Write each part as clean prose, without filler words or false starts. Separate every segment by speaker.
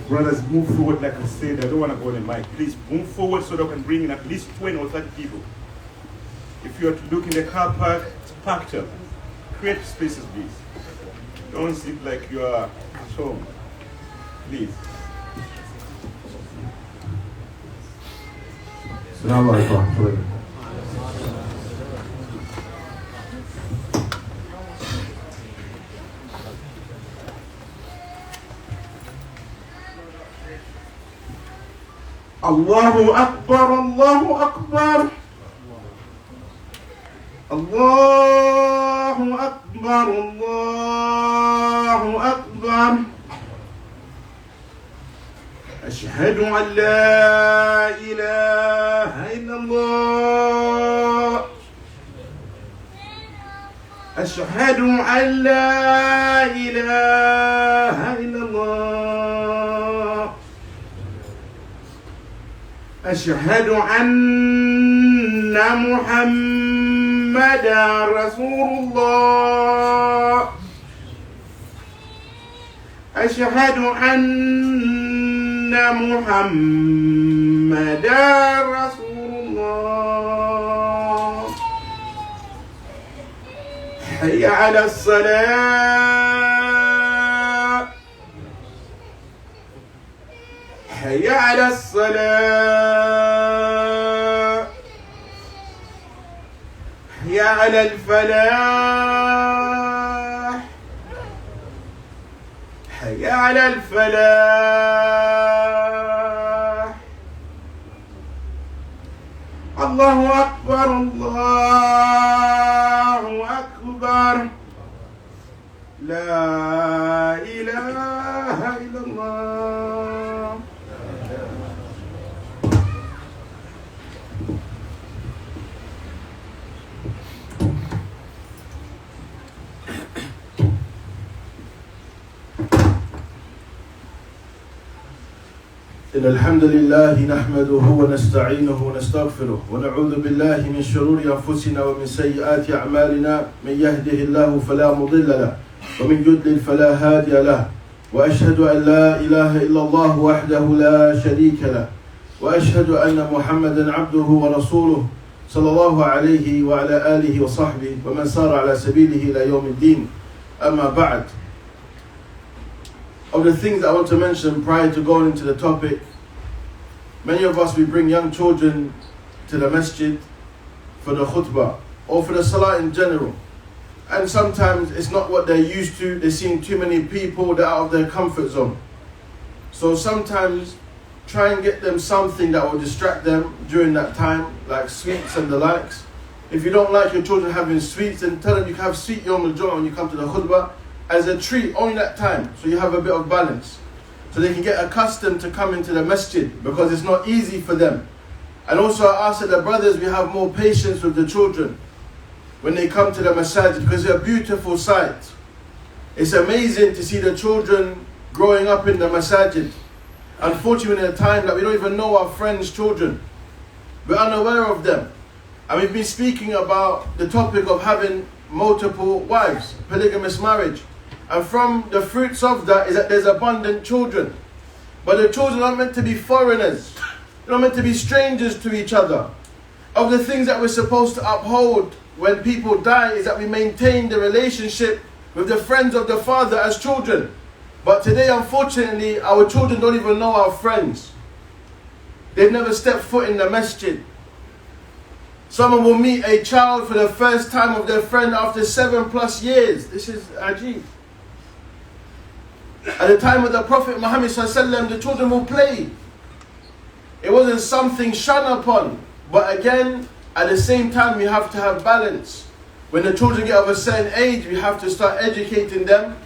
Speaker 1: Brothers, move forward. Like I said, I don't want to go on the mic. Please move forward so that we can bring in at least 20 or 30 people. If you are to look in the car park, it's packed up. Create spaces, please. Don't sit like you are at home. Please.
Speaker 2: Assalamu alaikum.
Speaker 1: Allahu Akbar, Allahu Akbar. Allahu Akbar, Allahu Akbar. أشهد أن لا إله إلا الله. أشهد أن لا إله إلا الله. أشهد أن محمدا رسول الله. أشهد أن محمدا رسول الله. حي على الصلاة. حي على الصلاة. حي على الفلاح. حي على الفلاح. الله أكبر، الله أكبر. لا إله إلا الله.
Speaker 2: إن الحمد لله نحمده ونستعينه ونستغفره ونعوذ بالله من شرور أنفسنا ومن سيئات أعمالنا. من يهده الله فلا مضل له ومن يضلل فلا هادي له، وأشهد أن لا إله إلا الله وحده لا شريك له، وأشهد أن محمدا عبده ورسوله صلى الله عليه وعلى آله وصحبه ومن سار على سبيله إلى يوم الدين. أما بعد. Of the things I want to mention prior to going into the topic, many of us, we bring young children to the masjid for the khutbah or for the salah in general, and sometimes it's not what they're used to. They're seeing too many people, they're out of their comfort zone. So sometimes try and get them something that will distract them during that time, like sweets and the likes. If you don't like your children having sweets, then tell them you can have sweet Yawm al-Jum'ah when you come to the khutbah as a treat, only that time, so you have a bit of balance, so they can get accustomed to coming to the masjid, because it's not easy for them. And also I ask that the brothers, we have more patience with the children when they come to the masjid, because it's a beautiful sight. It's amazing to see the children growing up in the masjid. Unfortunately, in a time that we don't even know our friends' children, we're unaware of them. And we've been speaking about the topic of having multiple wives, polygamous marriage. And from the fruits of that is that there's abundant children. But the children are meant to be foreigners. They're not meant to be strangers to each other. Of the things that we're supposed to uphold when people die is that we maintain the relationship with the friends of the father as children. But today, unfortunately, our children don't even know our friends. They've never stepped foot in the masjid. Someone will meet a child for the first time of their friend after 7+ years. This is ajib. At the time of the Prophet Muhammad ﷺ, the children will play. It wasn't something shunned upon. But again, at the same time, we have to have balance. When the children get of a certain age, we have to start educating them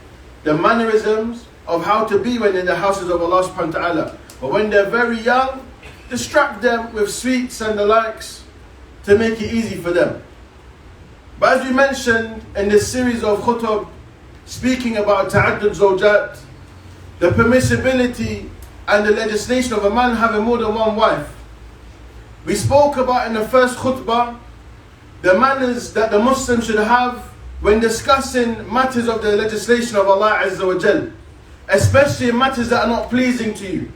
Speaker 2: the mannerisms of how to be when in the houses of Allah subhanahu wa ta'ala. But when they're very young, distract them with sweets and the likes to make it easy for them. But as we mentioned in this series of khutbah, speaking about ta'addud zawjat, the permissibility and the legislation of a man having more than one wife. We spoke about in the first khutbah the manners that the Muslim should have when discussing matters of the legislation of Allah Azza wa Jal. especially in matters that are not pleasing to you.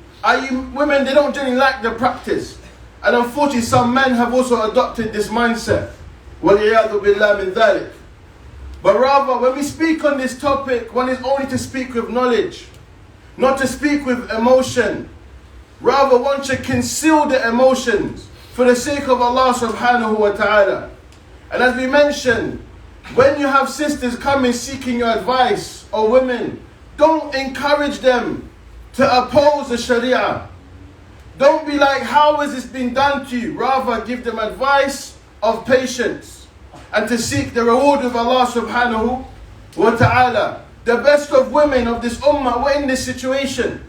Speaker 2: Women, they don't generally like the practice. And unfortunately, some men have also adopted this mindset. وَالْعِيَاذُ بِاللَّهِ مِنْ ذَلِكَ. But rather, when we speak on this topic, one is only to speak with knowledge, not to speak with emotion. Rather, one should conceal the emotions for the sake of Allah subhanahu wa ta'ala. And as we mentioned, when you have sisters coming seeking your advice, or women, don't encourage them to oppose the Sharia. Don't be like, how has this been done to you? Rather, give them advice of patience and to seek the reward of Allah subhanahu wa ta'ala. The best of women of this ummah were in this situation.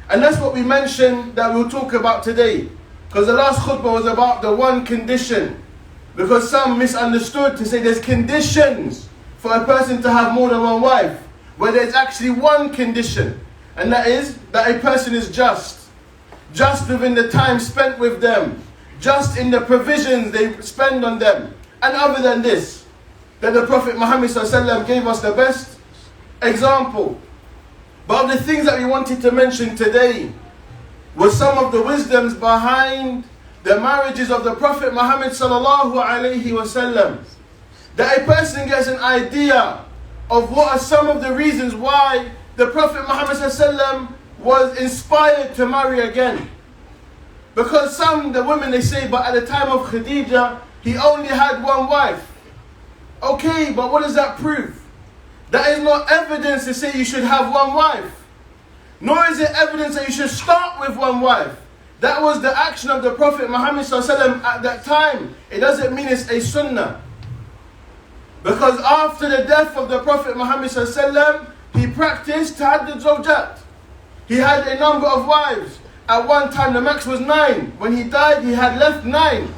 Speaker 2: And that's what we mentioned that we'll talk about today. Because the last khutbah was about the one condition. Because some misunderstood to say there's conditions for a person to have more than one wife, where there's actually one condition. And that is that a person is just within the time spent with them, just in the provisions they spend on them. And other than this, that the Prophet Muhammad ﷺ gave us the best example. But of the things that we wanted to mention today was some of the wisdoms behind the marriages of the Prophet Muhammad ﷺ. That a person gets an idea of what are some of the reasons why the Prophet Muhammad ﷺ was inspired to marry again. Because the women, they say, but at the time of Khadija, he only had one wife. Okay, but what does that prove? That is not evidence to say you should have one wife. Nor is it evidence that you should start with one wife. That was the action of the Prophet Muhammad ﷺ at that time. It doesn't mean it's a sunnah. Because after the death of the Prophet Muhammad ﷺ, he practiced ta'addud zawjat. He had a number of wives. At one time the max was 9. When he died, he had left 9.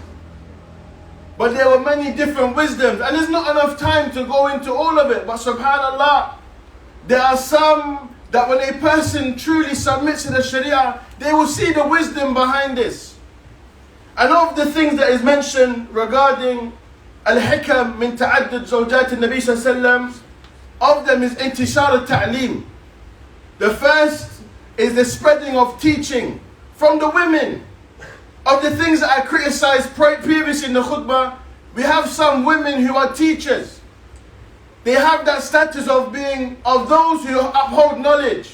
Speaker 2: But there were many different wisdoms. And there's not enough time to go into all of it. But subhanAllah, there are some that when a person truly submits to the Sharia, they will see the wisdom behind this. And of the things that is mentioned regarding al-hikam min ta'addud zawjat al-Nabi sallallahu, of them is intishar al-ta'lim. The first is the spreading of teaching from the women. Of the things that I criticized previously in the khutbah, we have some women who are teachers. They have that status of being of those who uphold knowledge.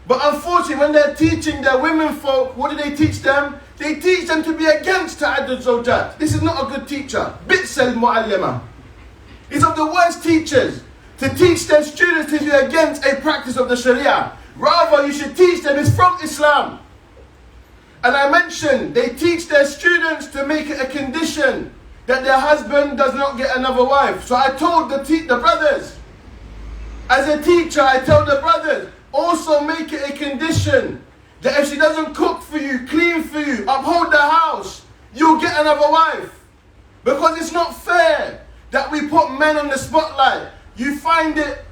Speaker 2: But unfortunately, when they're teaching their women folk, what do they teach them? They teach them to be against ta'addud zawjat. This is not a good teacher. Bi'sal mu'allima. He's of the worst teachers to teach their students to be against a practice of the Sharia. Rather, you should teach them it's from Islam. And I mentioned, they teach their students to make it a condition that their husband does not get another wife. So I told the brothers, as a teacher, I tell the brothers, also make it a condition that if she doesn't cook for you, clean for you, uphold the house, you'll get another wife. Because it's not fair that we put men on the spotlight. You find it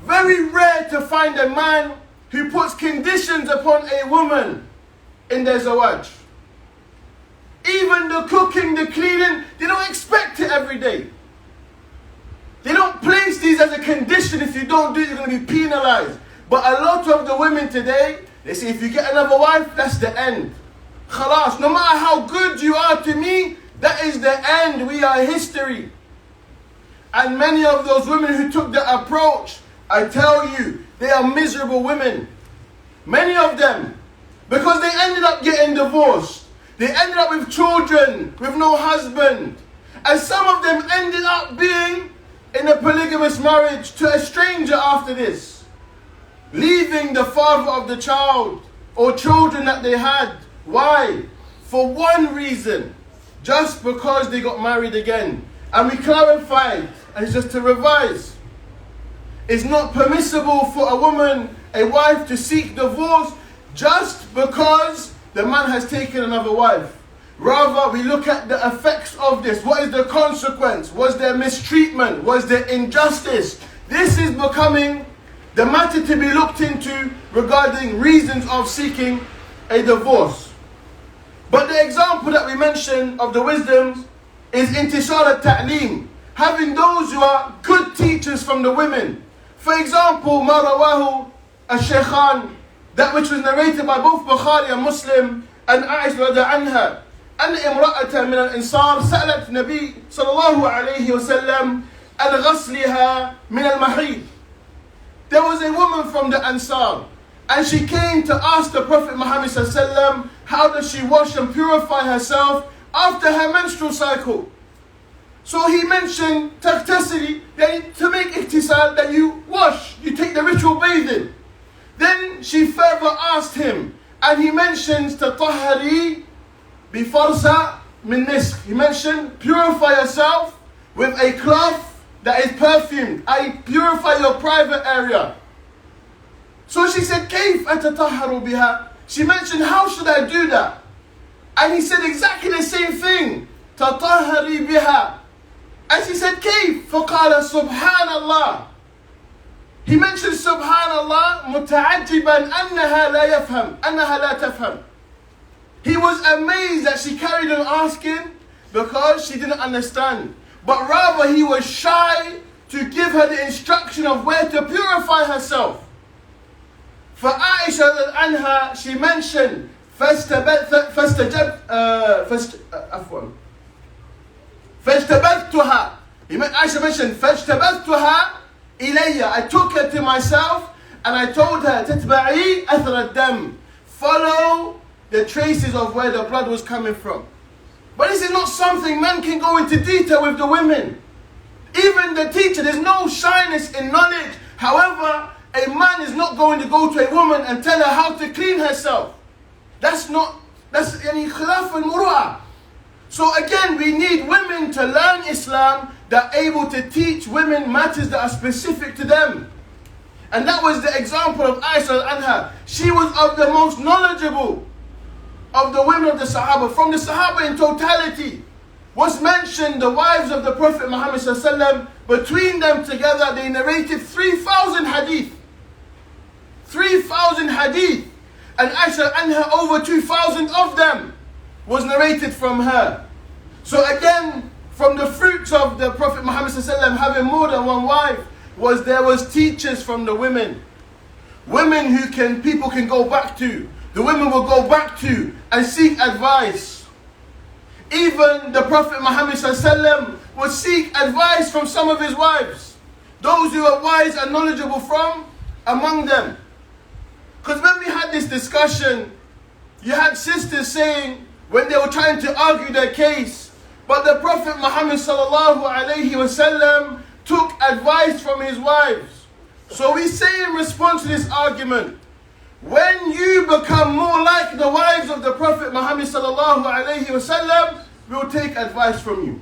Speaker 2: very rare to find a man who puts conditions upon a woman in their zawaj. Even the cooking, the cleaning, they don't expect it every day. They don't place these as a condition. If you don't do it, you're going to be penalized. But a lot of the women today, they say, if you get another wife, that's the end. Khalas, no matter how good you are to me, that is the end. We are history. And many of those women who took that approach, I tell you, they are miserable women. Many of them. Because they ended up getting divorced. They ended up with children, with no husband. And some of them ended up being in a polygamous marriage to a stranger after this. Leaving the father of the child or children that they had. Why? For one reason. Just because they got married again. And we clarified, and it's just to revise. It's not permissible for a woman, a wife, to seek divorce just because the man has taken another wife. Rather, we look at the effects of this. What is the consequence? Was there mistreatment? Was there injustice? This is becoming the matter to be looked into regarding reasons of seeking a divorce. But the example that we mentioned of the wisdoms is intishar al-ta'lim. Having those who are good teachers from the women. For example, ma rawahu الشيخان, that which was narrated by both Bukhari and Muslim, and Aisha رضي عنها أن امرأة من الأنصار سألت النبي صلى الله عليه وسلم عن غسلها من المحيض. There was a woman from the Ansar, and she came to ask the Prophet Muhammad صلى الله عليه وسلم, how does she wash and purify herself after her menstrual cycle? So he mentioned تغتسلي, to make iktisal, that you wash, you take the ritual bathing. Then she further asked him, and he mentions تطهري بفرصة من مسك. He mentioned purify yourself with a cloth that is perfumed. I purify your private area. So she said, كيف أتطهر بها? She mentioned, how should I do that? And he said exactly the same thing. تطهري بها. And she said, كيف? فقال سبحان الله. He mentioned Subhanallah متعجبا أنها لا تفهم. He was amazed that she carried on asking because she didn't understand. But rather he was shy to give her the instruction of where to purify herself. For Aisha anha, she mentioned فاجتبذتها. Aisha mentioned فاجتبذتها إلي. I took her to myself and I told her تتبعي أثر الدم. Follow the traces of where the blood was coming from. But this is not something men can go into detail with the women. Even the teacher, there's no shyness in knowledge. However, a man is not going to go to a woman and tell her how to clean herself. That's khilaf al-muru'ah. So again, we need women to learn Islam that are able to teach women matters that are specific to them. And that was the example of Aisha anha. She was of the most knowledgeable of the women of the Sahaba. From the Sahaba in totality, was mentioned the wives of the Prophet Muhammad sallallahu alaihi wasallam. Between them together, they narrated 3,000 hadith. 3,000 hadith. And Aisha anha, over 2,000 of them was narrated from her. So again, from the fruits of the Prophet Muhammad sallallahu alaihi wasallam having more than one wife, there was teachers from the women. Women who people can go back to. The women will go back to and seek advice. Even the Prophet Muhammad sallallahu alaihi wasallam would seek advice from some of his wives. Those who are wise and knowledgeable from among them. Because when we had this discussion, you had sisters saying, when they were trying to argue their case, but the Prophet Muhammad sallallahu alaihi wasallam took advice from his wives. So we say in response to this argument, when you become more like the wives of the Prophet Muhammad sallallahu alaihi wasallam, we will take advice from you.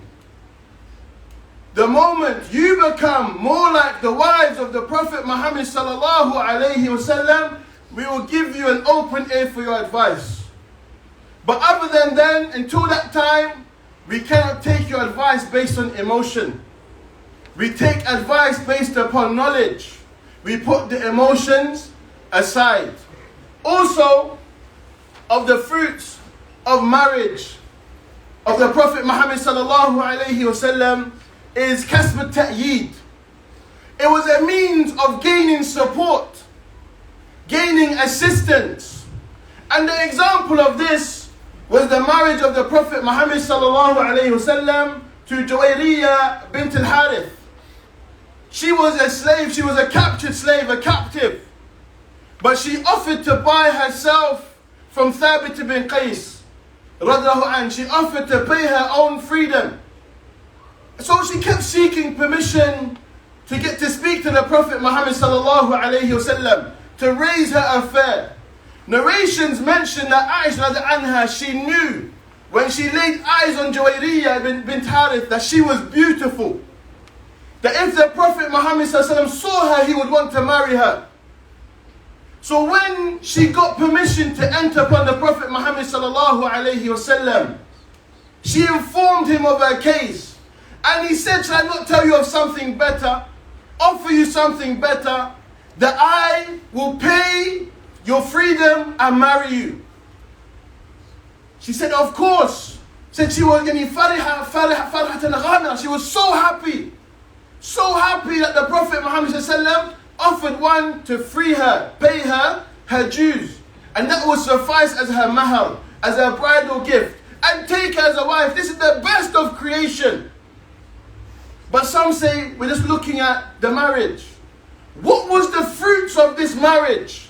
Speaker 2: The moment you become more like the wives of the Prophet Muhammad sallallahu alaihi wasallam, we will give you an open ear for your advice. But other than then, until that time, we cannot take your advice based on emotion. We take advice based upon knowledge. We put the emotions aside. Also, of the fruits of marriage of the Prophet Muhammad sallallahu alaihi wasallam is kasb al-ta'yid. It was a means of gaining support, gaining assistance. And the example of this was the marriage of the Prophet Muhammad sallallahu alaihi wasallam to Juwayriyah bint al-Harith. She was a slave, she was a captured slave, a captive. But she offered to buy herself from Thabit ibn Qais. She offered to pay her own freedom. So she kept seeking permission to get to speak to the Prophet Muhammad sallallahu alaihi wasallam, to raise her affair. Narrations mention that Aisha anha, she knew when she laid eyes on Juwayriyah bint Harith that she was beautiful. That if the Prophet Muhammad sallallahu alaihi wasallam saw her, he would want to marry her. So when she got permission to enter upon the Prophet Muhammad sallallahu alaihi wasallam, she informed him of her case. And he said, shall I not tell you of something better? Offer you something better? That I will pay your freedom and marry you. She said, of course. Said she was she was so happy. So happy that the Prophet Muhammad sallallahu alaihi wasallam offered one to free her, pay her dues, and that will suffice as her mahar, as her bridal gift, and take her as a wife. This is the best of creation. But some say we're just looking at the marriage. What was the fruits of this marriage?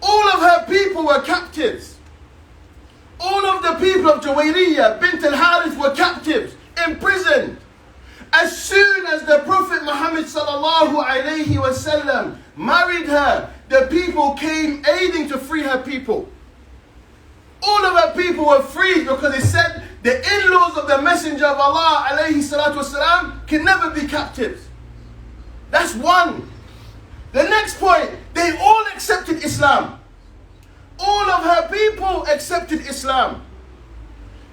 Speaker 2: All of her people were captives. All of the people of Juwayriyah bint al-Harith were captives, imprisoned. As soon as the Prophet Muhammad sallallahu alayhi wasallam married her, the people came aiding to free her people. All of her people were freed because they said the in-laws of the Messenger of Allah alayhi salatu wasalam can never be captives. That's one. The next point, they all accepted Islam. All of her people accepted Islam.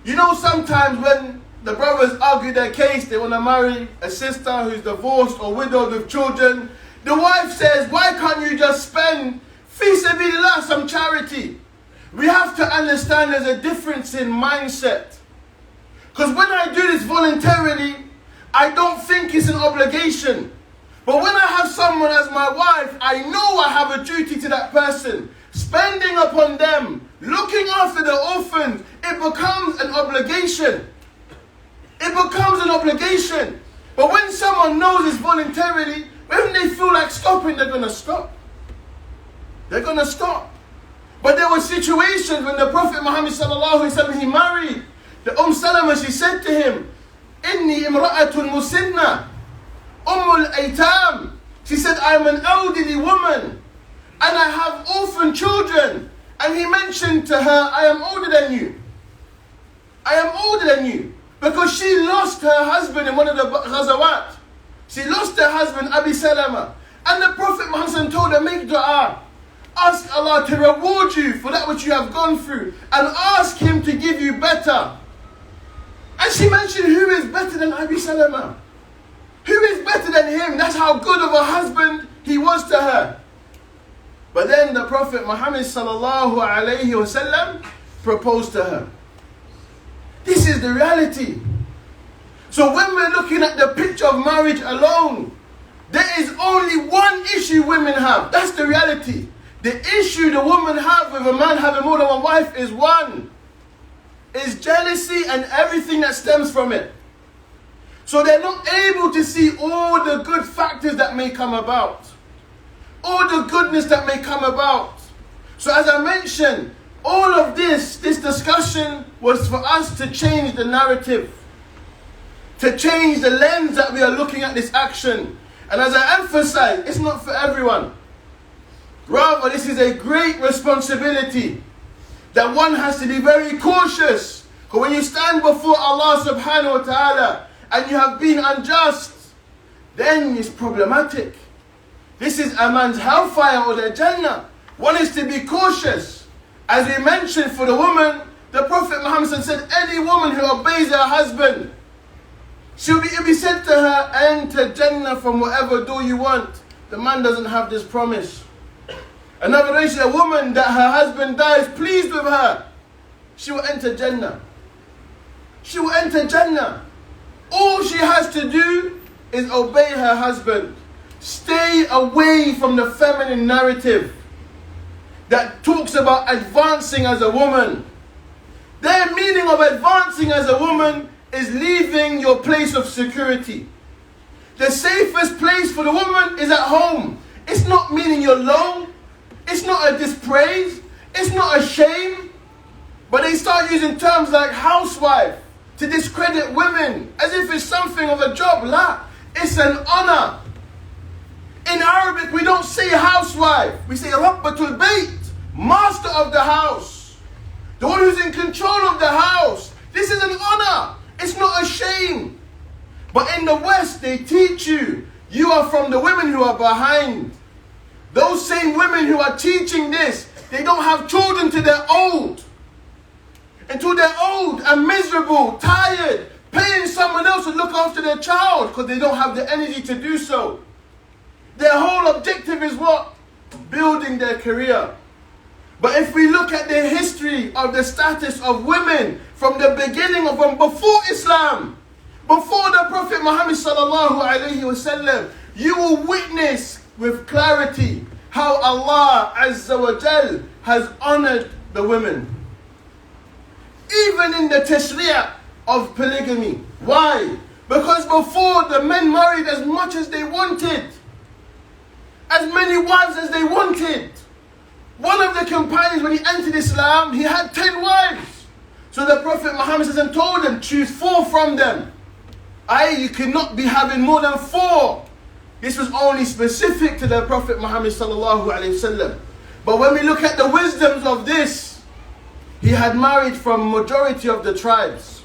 Speaker 2: You know, sometimes when the brothers argue their case, they want to marry a sister who's divorced or widowed with children. The wife says, why can't you just spend fi sabilillah, some charity? We have to understand there's a difference in mindset. Because when I do this voluntarily, I don't think it's an obligation. But when I have someone as my wife, I know I have a duty to that person. Spending upon them, looking after the orphans, it becomes an obligation. It becomes an obligation. But when someone knows it's voluntarily, when they feel like stopping, they're going to stop. They're going to stop. But there were situations when the Prophet Muhammad sallallahu alaihi wasallam, he married the Salama. She said to him, Inni imra'atun musinna, aytam. She said, I'm an elderly woman and I have orphan children. And he mentioned to her, I am older than you. I am older than you. Because she lost her husband in one of the Ghazawat. She lost her husband, Abi Salama. And the Prophet Muhammad told her, make dua. Ask Allah to reward you for that which you have gone through. And ask Him to give you better. And she mentioned, who is better than Abi Salama? Who is better than him? That's how good of a husband he was to her. But then the Prophet Muhammad sallallahu alayhi wasallam proposed to her. This is the reality. So when we're looking at the picture of marriage alone, there is only one issue women have. That's the reality. The issue the woman have with a man having more than one wife is one. Is jealousy and everything that stems from it. So they're not able to see all the good factors that may come about. All the goodness that may come about. So as I mentioned, all of this discussion was for us to change the narrative. To change the lens that we are looking at this action. And as I emphasize, it's not for everyone. Rather, this is a great responsibility that one has to be very cautious. Because when you stand before Allah subhanahu wa ta'ala and you have been unjust, then it's problematic. This is a man's hellfire or the Jannah. One is to be cautious. As we mentioned for the woman, the Prophet Muhammad said, any woman who obeys her husband, it'll be said to her, enter Jannah from whatever door you want. The man doesn't have this promise. Another nation, a woman that her husband dies pleased with her, she will enter Jannah. She will enter Jannah. All she has to do is obey her husband. Stay away from the feminine narrative that talks about advancing as a woman. Their meaning of advancing as a woman is leaving your place of security. The safest place for the woman is at home. It's not meaning you're low. It's not a dispraise. It's not a shame. But they start using terms like housewife to discredit women as if it's something of a job. La, it's an honor. In Arabic, we don't say housewife. We say Rabbatul Bayt, master of the house. The one who's in control of the house. This is an honor. It's not a shame. But in the West, they teach you, you are from the women who are behind. Those same women who are teaching this, they don't have children till they're old. Until they're old and miserable, tired, paying someone else to look after their child because they don't have the energy to do so. Their whole objective is what? Building their career. But if we look at the history of the status of women from the beginning of when before Islam, before the Prophet Muhammad sallallahu alaihi wasallam, you will witness with clarity clarity how Allah Azza wa Jal has honored the women. Even in the tashri' of polygamy. Why? Because before the men married as much as they wanted. As many wives as they wanted. One of the companions, when he entered Islam, he had 10 wives. So the Prophet Muhammad told them, choose 4 from them. You cannot be having more than 4. This was only specific to the Prophet Muhammad sallallahu alaihi wasallam. But when we look at the wisdoms of this, he had married from majority of the tribes.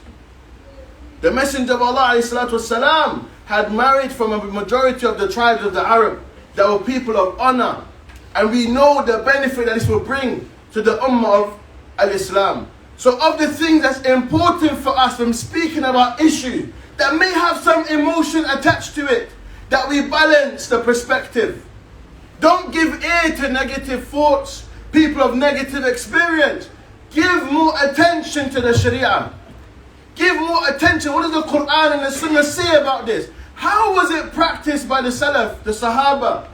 Speaker 2: The Messenger of Allah alayhi salatu wasalam had married from a majority of the tribes of the Arab that were people of honor. And we know the benefit that this will bring to the ummah of al-Islam. So of the things that's important for us when speaking about issues that may have some emotion attached to it, that we balance the perspective. Don't give ear to negative thoughts, people of negative experience. Give more attention to the Sharia. Give more attention. What does the Quran and the Sunnah say about this? How was it practiced by the Salaf, the Sahaba?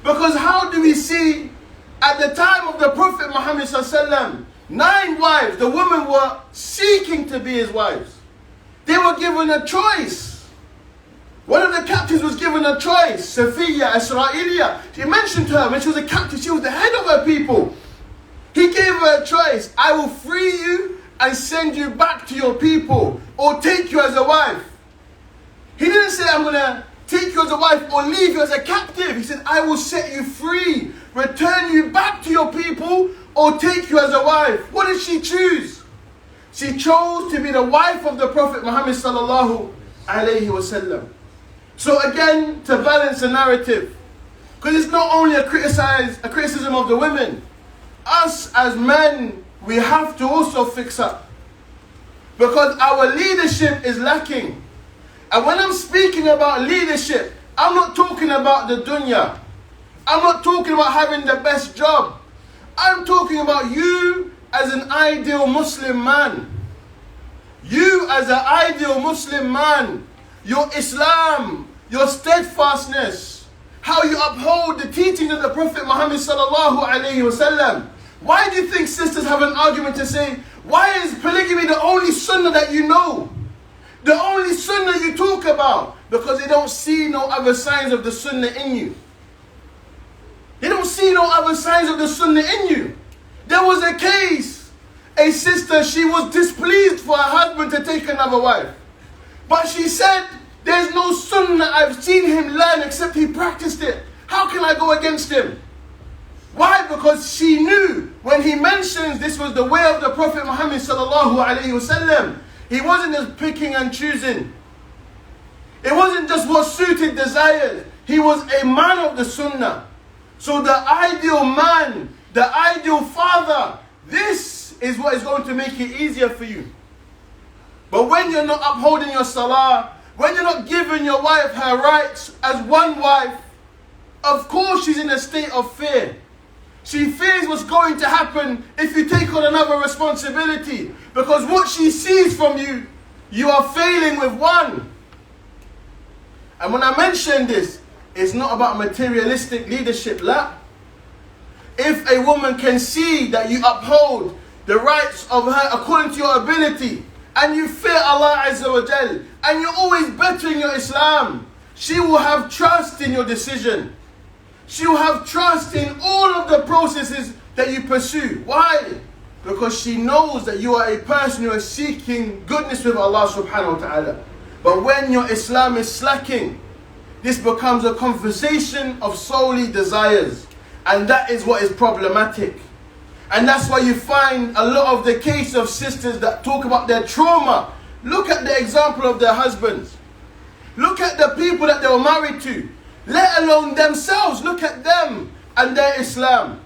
Speaker 2: Because how do we see, at the time of the Prophet Muhammad ﷺ, 9 wives, the women were seeking to be his wives. They were given a choice. One of the captives was given a choice, Safiya Isra'iliya. He mentioned to her when she was a captive, she was the head of her people. He gave her a choice. I will free you and send you back to your people, or take you as a wife. He didn't say, I'm going to take you as a wife or leave you as a captive. He said, I will set you free, return you back to your people, or take you as a wife. What did she choose? She chose to be the wife of the Prophet Muhammad sallallahu alayhi wasallam. So again, to balance the narrative, because it's not only a criticism of the women. Us as men, we have to also fix up. Because our leadership is lacking. And when I'm speaking about leadership, I'm not talking about the dunya. I'm not talking about having the best job. I'm talking about you as an ideal Muslim man. You as an ideal Muslim man. Your Islam, your steadfastness, how you uphold the teachings of the Prophet Muhammad sallallahu alayhi wasallam. Why do you think sisters have an argument to say, why is polygamy the only sunnah that you know? The only sunnah you talk about? Because they don't see no other signs of the sunnah in you. They don't see no other signs of the sunnah in you. There was a case, a sister, she was displeased for her husband to take another wife. But she said, there's no sunnah I've seen him learn except he practiced it. How can I go against him? Why? Because she knew when he mentions this was the way of the Prophet Muhammad sallallahu alaihi wasallam, he wasn't just picking and choosing. It wasn't just what suited desires. He was a man of the sunnah. So the ideal man, the ideal father, this is what is going to make it easier for you. But when you're not upholding your salah, when you're not giving your wife her rights as one wife, of course she's in a state of fear. She fears what's going to happen if you take on another responsibility. Because what she sees from you, you are failing with one. And when I mention this, it's not about materialistic leadership. La. If a woman can see that you uphold the rights of her according to your ability, and you fear Allah Azza wa Jal, and you're always bettering your Islam, she will have trust in your decision. She will have trust in all of the processes that you pursue. Why? Because she knows that you are a person who is seeking goodness with Allah subhanahu wa ta'ala. But when your Islam is slacking, this becomes a conversation of solely desires. And that is what is problematic. And that's why you find a lot of the case of sisters that talk about their trauma. Look at the example of their husbands. Look at the people that they were married to. Let alone themselves. Look at them and their Islam.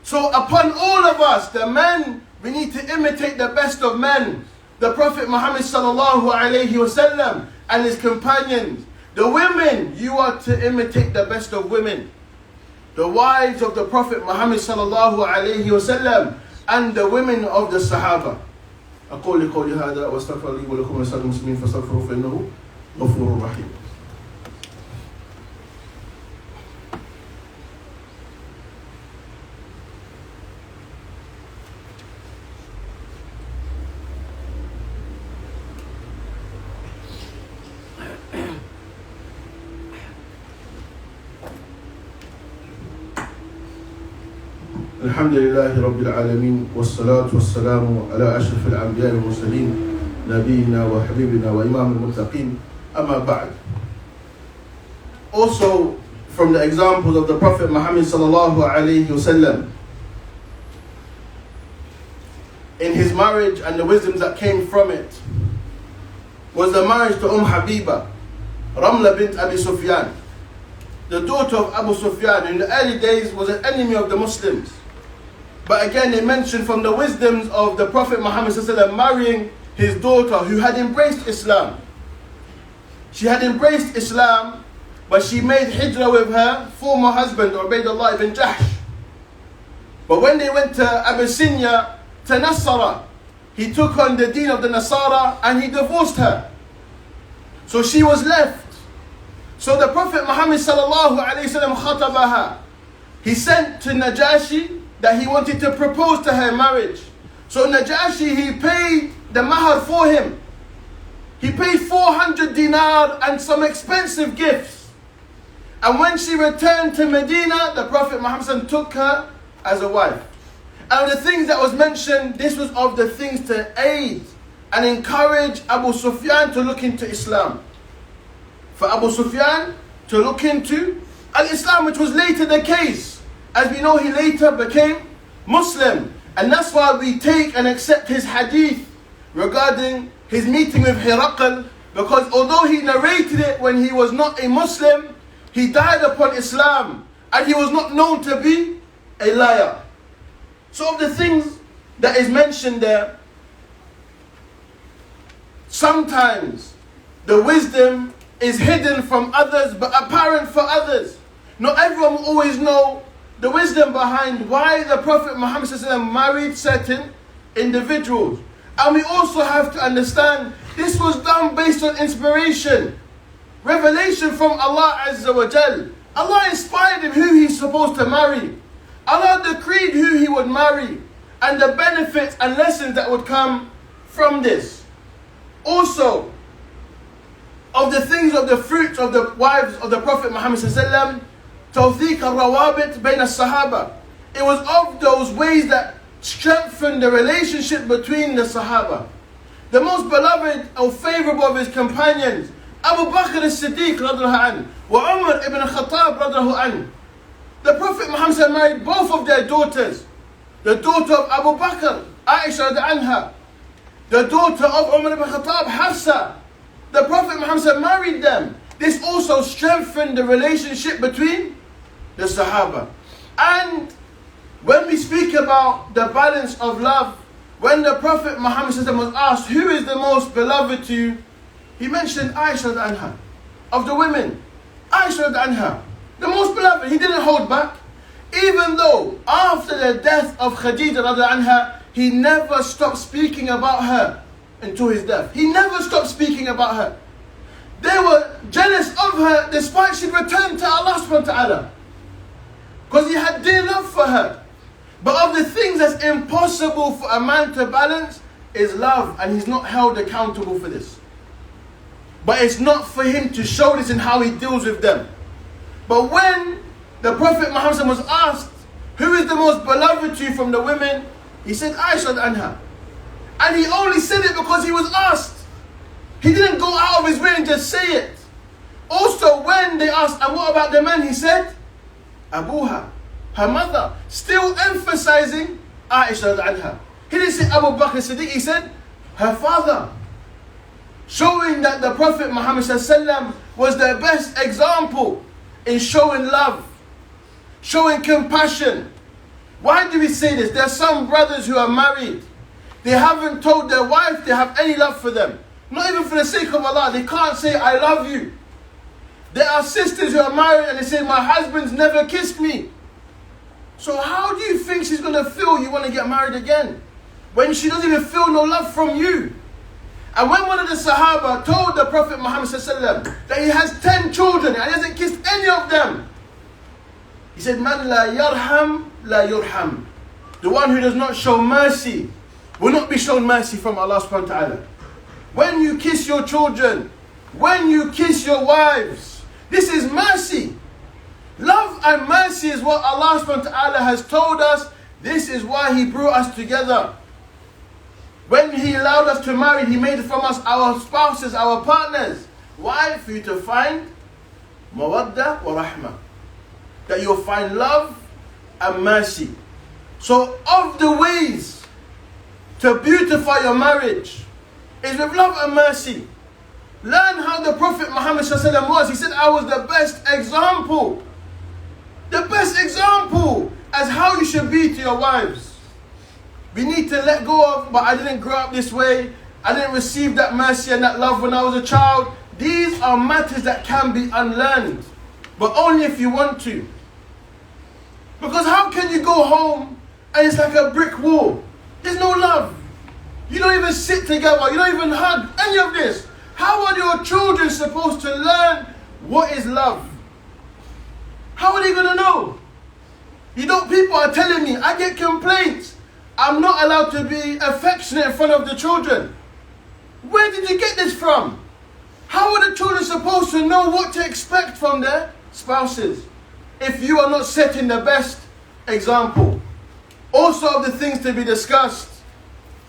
Speaker 2: So upon all of us, the men, we need to imitate the best of men. The Prophet Muhammad sallallahu alayhi wasallam and his companions. The women, you are to imitate the best of women. The wives of the Prophet Muhammad sallallahu alayhi wasallam and the women of the Sahaba. أقول قولي هذا واستغفر لي ولكم ولسائر المسلمين فاستغفروه فإنه غفور رحيم. الحمد لله رب العالمين والصلاة والسلام على أشرف الأنبياء والمرسلين نبينا وحبيبنا وإمام المتقين أما بعد. Also from the examples of the Prophet Muhammad sallallahu alayhi wasallam in his marriage and the wisdoms that came from it was the marriage to Habiba, Ramla bint Abi Sufyan, the daughter of Abu Sufyan. In the early days was an enemy of the Muslims. But again, they mentioned from the wisdoms of the Prophet Muhammad sallallahu alaihi wasallam marrying his daughter who had embraced Islam. She had embraced Islam, but she made hijrah with her former husband, Ubaydullah ibn Jahsh. But when they went to Abyssinia, to Nasara, he took on the deen of the Nasara and he divorced her. So she was left. So the Prophet Muhammad sallallahu alayhi wasallam khatabaha. He sent to Najashi that he wanted to propose to her marriage. So Najashi, he paid the mahar for him. He paid 400 dinar and some expensive gifts. And when she returned to Medina, the Prophet Muhammad took her as a wife. And of the things that was mentioned, this was of the things to aid and encourage Abu Sufyan to look into Islam. For Abu Sufyan to look into Al-Islam, which was later the case. As we know, he later became Muslim. And that's why we take and accept his hadith regarding his meeting with Hiraqal, because although he narrated it when he was not a Muslim, he died upon Islam and he was not known to be a liar. So of the things that is mentioned there, sometimes the wisdom is hidden from others but apparent for others. Not everyone will always know the wisdom behind why the Prophet Muhammad married certain individuals. And we also have to understand this was done based on inspiration, revelation from Allah Azza wa Jal. Allah inspired him who he's supposed to marry. Allah decreed who he would marry and the benefits and lessons that would come from this. Also, of the things of the fruits of the wives of the Prophet Muhammad sallallahu tawthiq al-rawabit bayn al-sahaba. It was of those ways that strengthened the relationship between the Sahaba. The most beloved or favorable of his companions, Abu Bakr as-Siddiq radhiallahu anhu, wa Umar ibn Khattab radhiallahu anhu. The Prophet Muhammad married both of their daughters. The daughter of Abu Bakr, Aisha anha. The daughter of Umar ibn Khattab, Hafsa. The Prophet Muhammad married them. This also strengthened the relationship between the Sahaba. And when we speak about the balance of love, when the Prophet Muhammad was asked, who is the most beloved to you? He mentioned Aisha anha. Of the women, Aisha anha. The most beloved, he didn't hold back. Even though after the death of Khadija anha, he never stopped speaking about her until his death. He never stopped speaking about her. They were jealous of her despite she'd returned to Allah subhanahu wa ta'ala. Because he had dear love for her. But of the things that's impossible for a man to balance is love, and he's not held accountable for this. But it's not for him to show this in how he deals with them. But when the Prophet Muhammad was asked, who is the most beloved to you from the women? He said, Aisha anha. And he only said it because he was asked. He didn't go out of his way and just say it. Also, when they asked, and what about the men? He said, Abuha, her mother, still emphasizing Aisha anha. He didn't say Abu Bakr Siddiq, he said her father. Showing that the Prophet Muhammad was the best example in showing love, showing compassion. Why do we say this? There are some brothers who are married. They haven't told their wife they have any love for them. Not even for the sake of Allah. They can't say, I love you. There are sisters who are married and they say, my husband's never kissed me. So how do you think she's going to feel you want to get married again? When she doesn't even feel no love from you. And when one of the Sahaba told the Prophet Muhammad that he has 10 children and he hasn't kissed any of them, he said, Man la yarham, la yurham. The one who does not show mercy will not be shown mercy from Allah subhanahu wa ta'ala. When you kiss your children, when you kiss your wives, this is mercy. Love and mercy is what Allah subhanahu wa ta'ala has told us. This is why He brought us together. When He allowed us to marry, He made from us our spouses, our partners. Why? For you to find mawadda wa rahmah. That you'll find love and mercy. So of the ways to beautify your marriage is with love and mercy. Learn how the Prophet Muhammad was. He said, I was the best example. The best example as how you should be to your wives. We need to let go of, but I didn't grow up this way. I didn't receive that mercy and that love when I was a child. These are matters that can be unlearned, but only if you want to. Because how can you go home and it's like a brick wall? There's no love. You don't even sit together. You don't even hug. Any of this. How are your children supposed to learn what is love? How are they going to know? You know, people are telling me, I get complaints. I'm not allowed to be affectionate in front of the children. Where did you get this from? How are the children supposed to know what to expect from their spouses if you are not setting the best example? Also of the things to be discussed,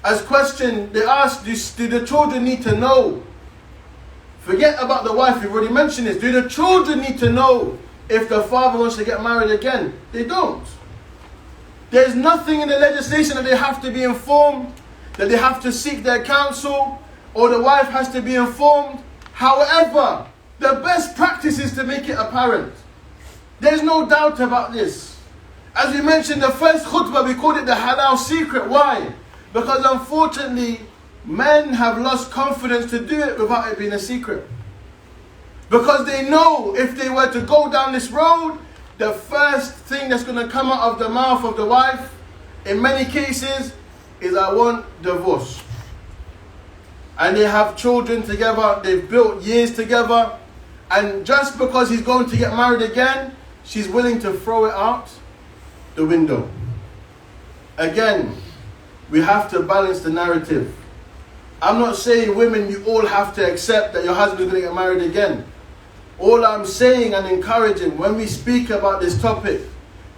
Speaker 2: as question, they ask, do the children need to know? Forget about the wife, we've already mentioned this. Do the children need to know if the father wants to get married again? They don't. There's nothing in the legislation that they have to be informed, that they have to seek their counsel, or the wife has to be informed. However, the best practice is to make it apparent. There's no doubt about this. As we mentioned, the first khutbah, we called it the halal secret. Why? Because unfortunately, men have lost confidence to do it without it being a secret. Because they know if they were to go down this road, the first thing that's going to come out of the mouth of the wife, in many cases, is I want divorce. And they have children together, they've built years together, and just because he's going to get married again, she's willing to throw it out the window. Again, we have to balance the narrative. I'm not saying women, you all have to accept that your husband is going to get married again. All I'm saying and encouraging, when we speak about this topic,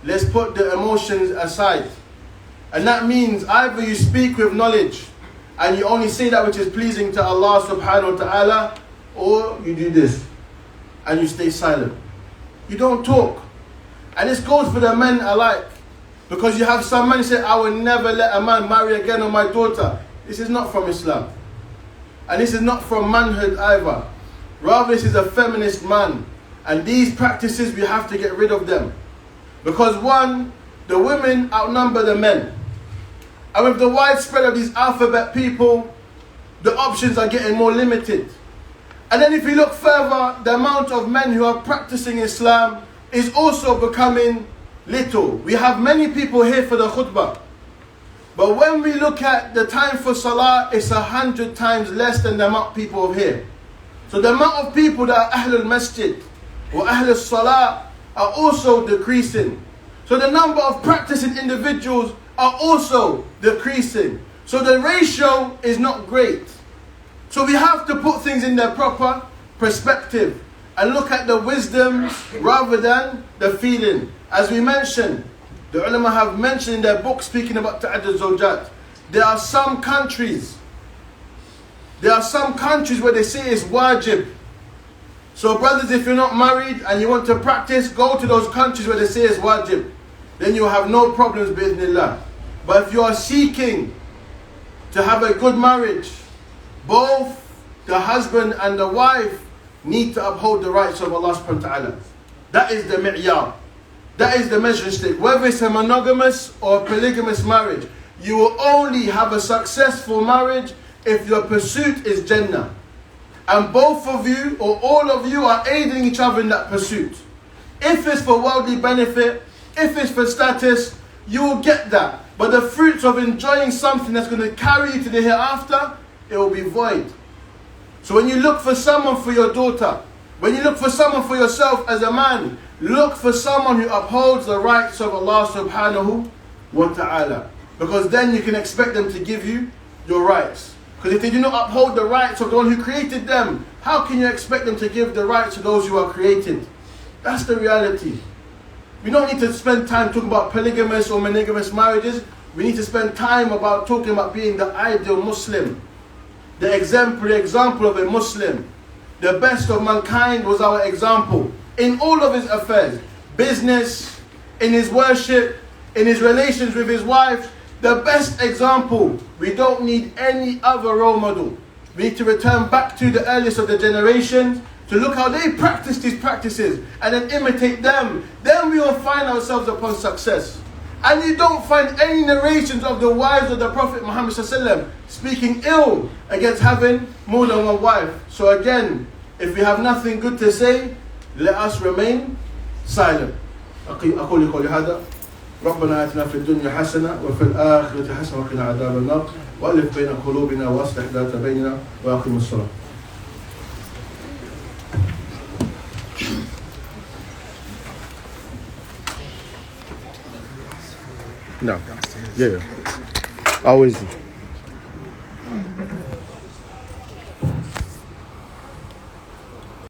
Speaker 2: let's put the emotions aside. And that means either you speak with knowledge and you only say that which is pleasing to Allah subhanahu wa ta'ala, or you do this and you stay silent. You don't talk. And this goes for the men alike. Because you have some men say, I will never let a man marry again on my daughter. This is not from Islam. And this is not from manhood either. Rather, this is a feminist man. And these practices, we have to get rid of them. Because one, the women outnumber the men. And with the widespread of these alphabet people, the options are getting more limited. And then if you look further, the amount of men who are practicing Islam is also becoming little. We have many people here for the khutbah. But when we look at the time for salah, it's 100 times less than the amount of people here. So the amount of people that are Ahlul Masjid or Ahlul Salah are also decreasing. So the number of practicing individuals are also decreasing. So the ratio is not great. So we have to put things in their proper perspective and look at the wisdom rather than the feeling. As we mentioned, the ulama have mentioned in their book speaking about ta'addud zawjat, there are some countries where they say it's wajib. So brothers, if you're not married and you want to practice, go to those countries where they say it's wajib. Then you'll have no problems bi'idhnillah. But if you are seeking to have a good marriage, both the husband and the wife need to uphold the rights of Allah subhanahu wa ta'ala. That is the mi'yar. That is the measuring stick. Whether it's a monogamous or a polygamous marriage, you will only have a successful marriage if your pursuit is Jannah. And both of you or all of you are aiding each other in that pursuit. If it's for worldly benefit, if it's for status, you will get that. But the fruits of enjoying something that's going to carry you to the hereafter, it will be void. So when you look for someone for your daughter, when you look for someone for yourself as a man, look for someone who upholds the rights of Allah subhanahu wa ta'ala. Because then you can expect them to give you your rights. Because if they do not uphold the rights of the one who created them, how can you expect them to give the rights to those who are created? That's the reality. We don't need to spend time talking about polygamous or monogamous marriages. We need to spend time about talking about being the ideal Muslim, the exemplary example of a Muslim. The best of mankind was our example in all of his affairs, business, in his worship, in his relations with his wife. The best example. We don't need any other role model. We need to return back to the earliest of the generations to look how they practice these practices and then imitate them. Then we will find ourselves upon success. And you don't find any narrations of the wives of the Prophet Muhammad ﷺ speaking ill against having more than one wife. So again, if we have nothing good to say, let us remain silent. أقول قولي هذا. ربنا آتنا في الدنيا حسنة وفي الآخرة حسنة وقنا عذاب النار وألف بين قلوبنا وأصلح ذات بيننا وأقم الصلاة. No. Yeah. Always.